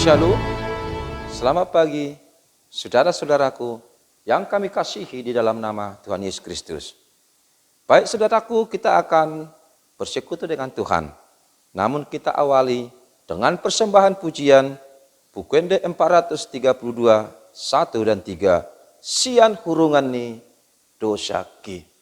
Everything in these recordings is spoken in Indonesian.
Shalom, selamat pagi saudara-saudaraku yang kami kasihi di dalam nama Tuhan Yesus Kristus. Baik saudaraku, kita akan bersekutu dengan Tuhan. Namun kita awali dengan persembahan pujian Pukende 432, 1 dan 3. Sian hurungan ni dosa ki.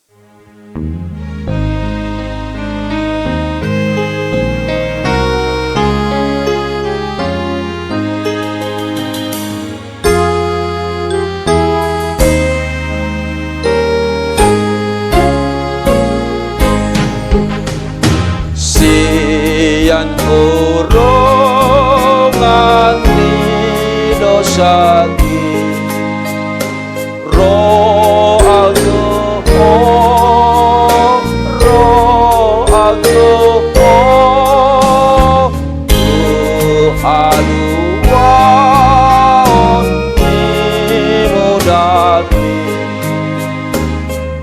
Sian hurungan ni dosa ki.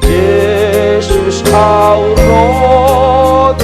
Yesus aurat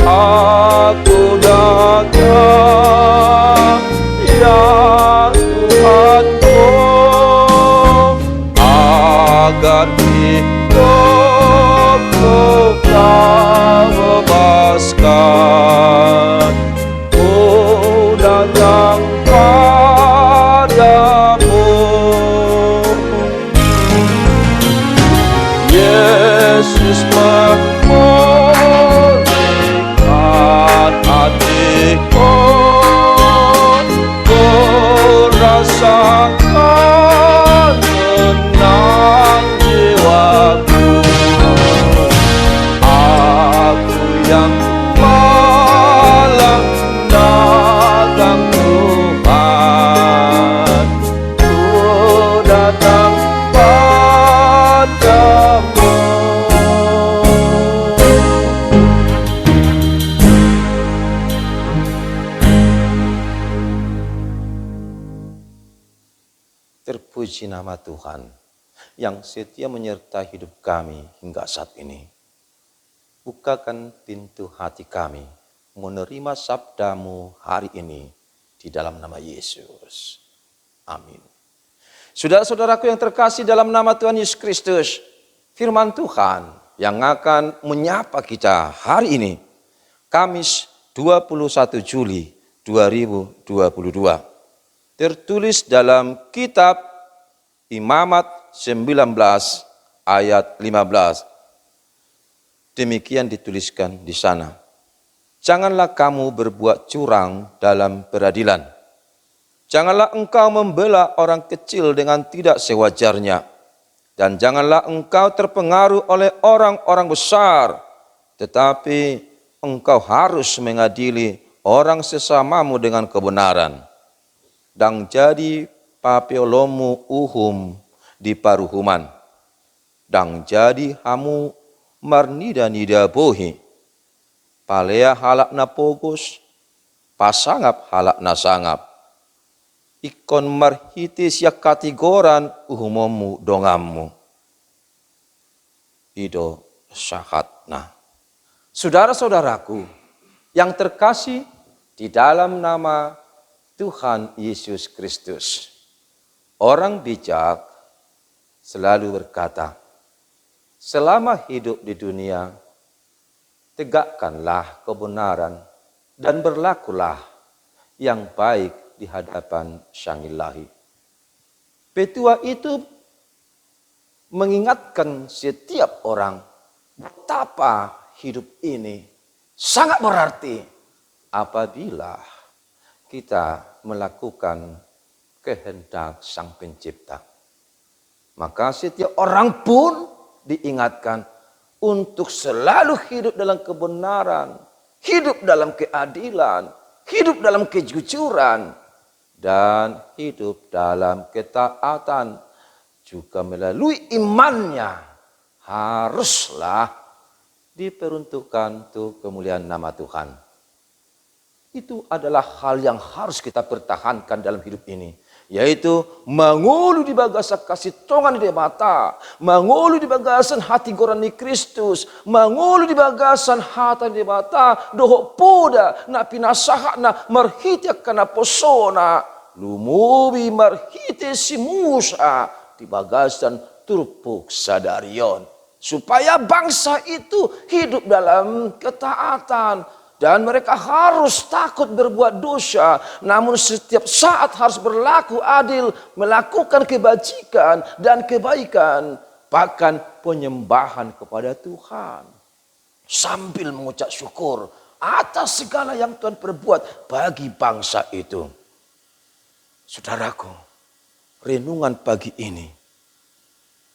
aku datang, ya Tuhanku, agar hidupku Kau bebaskan. Ku datang padamu, Yesus memulihkan hatiku, ku rasakan tenang jiwaku. Aku yang malang datang Tuhan, ku datang padamu. Terpuji nama Tuhan yang setia menyertai hidup kami hingga saat ini. Bukakan pintu hati kami menerima sabda-Mu hari ini di dalam nama Yesus. Amin. Saudara-saudaraku yang terkasih dalam nama Tuhan Yesus Kristus, firman Tuhan yang akan menyapa kita hari ini, Kamis 21 Juli 2022. Tertulis dalam kitab Imamat 19 ayat 15. Demikian dituliskan di sana. Janganlah kamu berbuat curang dalam peradilan. Janganlah engkau membela orang kecil dengan tidak sewajarnya. Dan janganlah engkau terpengaruh oleh orang-orang besar. Tetapi engkau harus mengadili orang sesamamu dengan kebenaran. Dan jadi papeolomu uhum di paruhuman. Dan jadi hamu marnida-nida bohi. Palea halak na pogos, pasangap halak na sangap. Ikon marhitis ya katigoran uhumomu dongammu. Ido syahatna. Saudara-saudaraku yang terkasih di dalam nama Tuhan Yesus Kristus. Orang bijak selalu berkata, selama hidup di dunia, tegakkanlah kebenaran dan berlakulah yang baik di hadapan Sang Ilahi. Petua itu mengingatkan setiap orang betapa hidup ini sangat berarti apabila kita melakukan kehendak Sang Pencipta. Maka setiap orang pun diingatkan untuk selalu hidup dalam kebenaran, hidup dalam keadilan, hidup dalam kejujuran, dan hidup dalam ketaatan. Juga melalui imannya haruslah diperuntukkan untuk kemuliaan nama Tuhan. Itu adalah hal yang harus kita pertahankan dalam hidup ini. Yaitu mengulu di bagasan kasih Tuhan di mata, mengulu di bagasan hati gorani Kristus, mengulu di bagasan hati di mata, doho poda na pinasaha na marhiti kana posona, lumubi marhiti si Musa di bagasan turpuk sadarion. Supaya bangsa itu hidup dalam ketaatan. Dan mereka harus takut berbuat dosa. Namun setiap saat harus berlaku adil. Melakukan kebajikan dan kebaikan. Bahkan penyembahan kepada Tuhan. Sambil mengucap syukur atas segala yang Tuhan perbuat bagi bangsa itu. Saudaraku, renungan pagi ini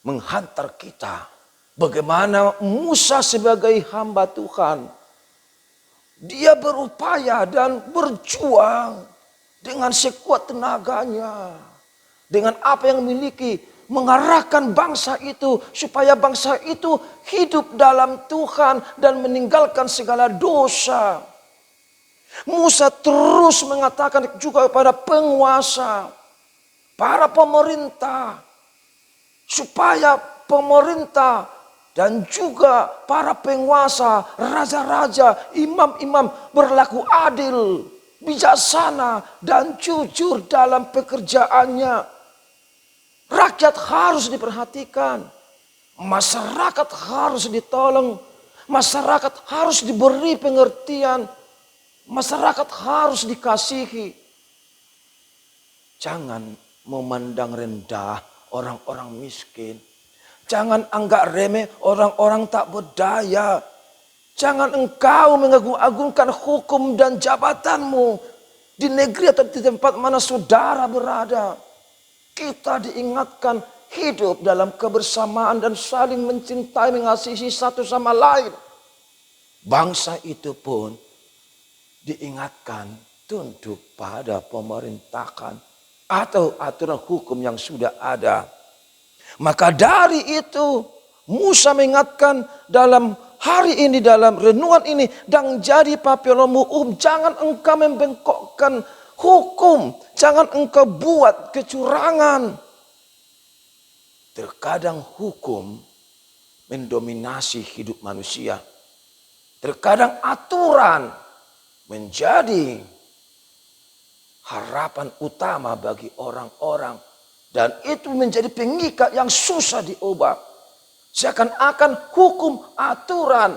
menghantar kita. Bagaimana Musa sebagai hamba Tuhan. Dia berupaya dan berjuang dengan sekuat tenaganya. Dengan apa yang memiliki, mengarahkan bangsa itu supaya bangsa itu hidup dalam Tuhan dan meninggalkan segala dosa. Musa terus mengatakan juga kepada penguasa, para pemerintah, supaya pemerintah dan juga para penguasa, raja-raja, imam-imam berlaku adil, bijaksana, dan jujur dalam pekerjaannya. Rakyat harus diperhatikan. Masyarakat harus ditolong. Masyarakat harus diberi pengertian. Masyarakat harus dikasihi. Jangan memandang rendah orang-orang miskin. Jangan anggap remeh orang-orang tak berdaya. Jangan engkau mengagung-agungkan hukum dan jabatanmu di negeri atau di tempat mana saudara berada. Kita diingatkan hidup dalam kebersamaan dan saling mencintai, mengasihi satu sama lain. Bangsa itu pun diingatkan tunduk pada pemerintahan atau aturan hukum yang sudah ada. Maka dari itu Musa mengingatkan dalam hari ini, dalam renungan ini, dan jadi papilomu jangan engkau membengkokkan hukum, jangan engkau buat kecurangan. Terkadang hukum mendominasi hidup manusia. Terkadang aturan menjadi harapan utama bagi orang-orang. Dan itu menjadi pengikat yang susah diubah. Seakan-akan hukum, aturan,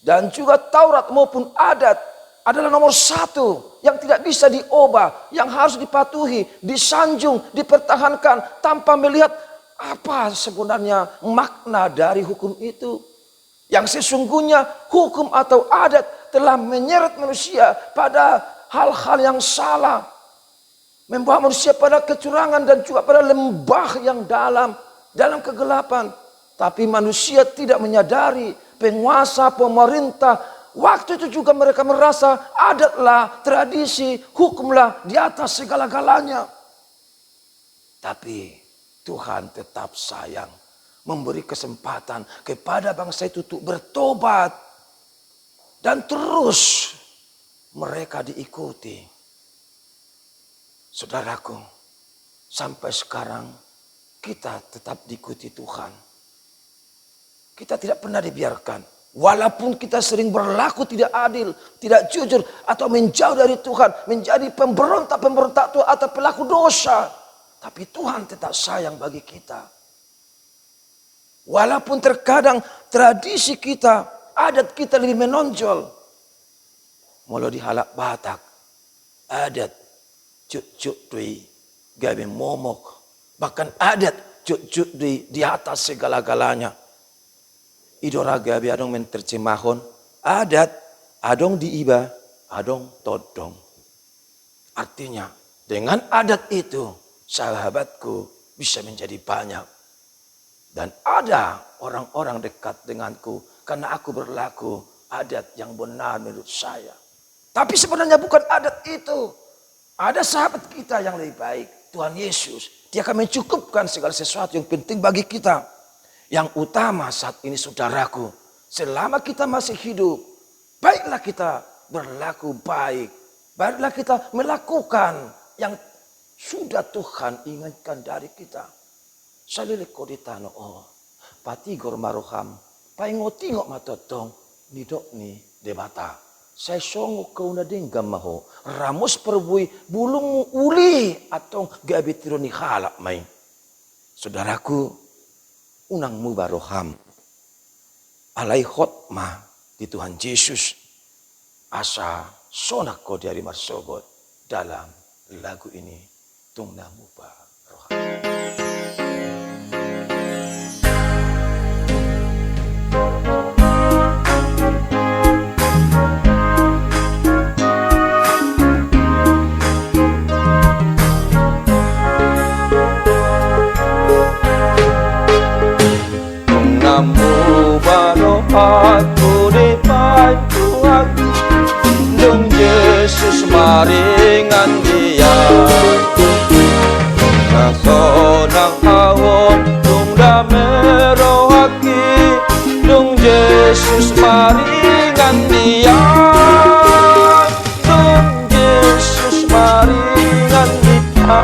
dan juga Taurat maupun adat adalah nomor satu yang tidak bisa diubah, yang harus dipatuhi, disanjung, dipertahankan tanpa melihat apa sebenarnya makna dari hukum itu. Yang sesungguhnya hukum atau adat telah menyeret manusia pada hal-hal yang salah. Membawa manusia pada kecurangan dan juga pada lembah yang dalam kegelapan. Tapi manusia tidak menyadari, penguasa, pemerintah, waktu itu juga mereka merasa adatlah, tradisi, hukumlah di atas segala-galanya. Tapi Tuhan tetap sayang, memberi kesempatan kepada bangsa itu untuk bertobat. Dan terus mereka diikuti. Saudaraku, sampai sekarang kita tetap diikuti Tuhan. Kita tidak pernah dibiarkan. Walaupun kita sering berlaku tidak adil, tidak jujur, atau menjauh dari Tuhan, menjadi pemberontak-pemberontak atau pelaku dosa. Tapi Tuhan tetap sayang bagi kita. Walaupun terkadang tradisi kita, adat kita lebih menonjol. Mulai di Halak Batak, adat cuk-cuk dui gawe momok, bahkan adat cuk-cuk dui di atas segala-galanya. Idora gawe adong menterjemahon adat adong diiba, adong todong. Artinya dengan adat itu sahabatku bisa menjadi banyak. Dan ada orang-orang dekat denganku karena aku berlaku adat yang benar menurut saya. Tapi sebenarnya bukan adat itu. Ada sahabat kita yang lebih baik, Tuhan Yesus. Dia akan mencukupkan segala sesuatu yang penting bagi kita. Yang utama saat ini saudaraku, selama kita masih hidup, baiklah kita berlaku baik. Baiklah kita melakukan yang sudah Tuhan inginkan dari kita. Salile koditano patigor maroham, paingoti ngok matotong, nidok ni debata. Saya songok kau nadinggam maho, ramos perbui bulung uli atau gabitiro ni halak mai. Saudaraku, unangmu baroham, alai khotmah di Tuhan Yesus, asa sonak kau dari marsogot dalam lagu ini, tungnamu baroham. Namu bano aku dibantu aku Dung Yesus maringan dia Nasonang awon dung damero haki Dung Yesus maringan dia Dung Yesus maringan dia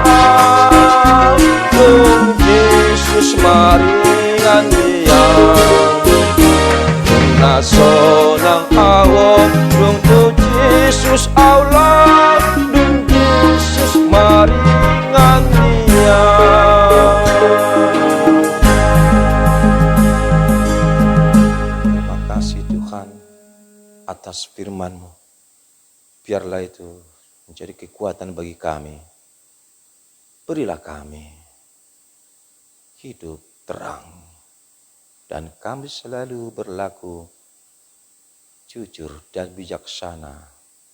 Dung Yesus maringan dia Nasonang awon dung tu Yesus Allah dung Yesus maringan dia. Terima kasih Tuhan atas firman-Mu. Biarlah itu menjadi kekuatan bagi kami. Berilah kami hidup terang. Dan kami selalu berlaku jujur dan bijaksana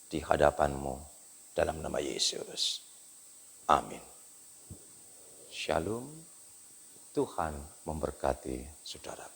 di hadapan-Mu dalam nama Yesus. Amin. Shalom. Tuhan memberkati saudara.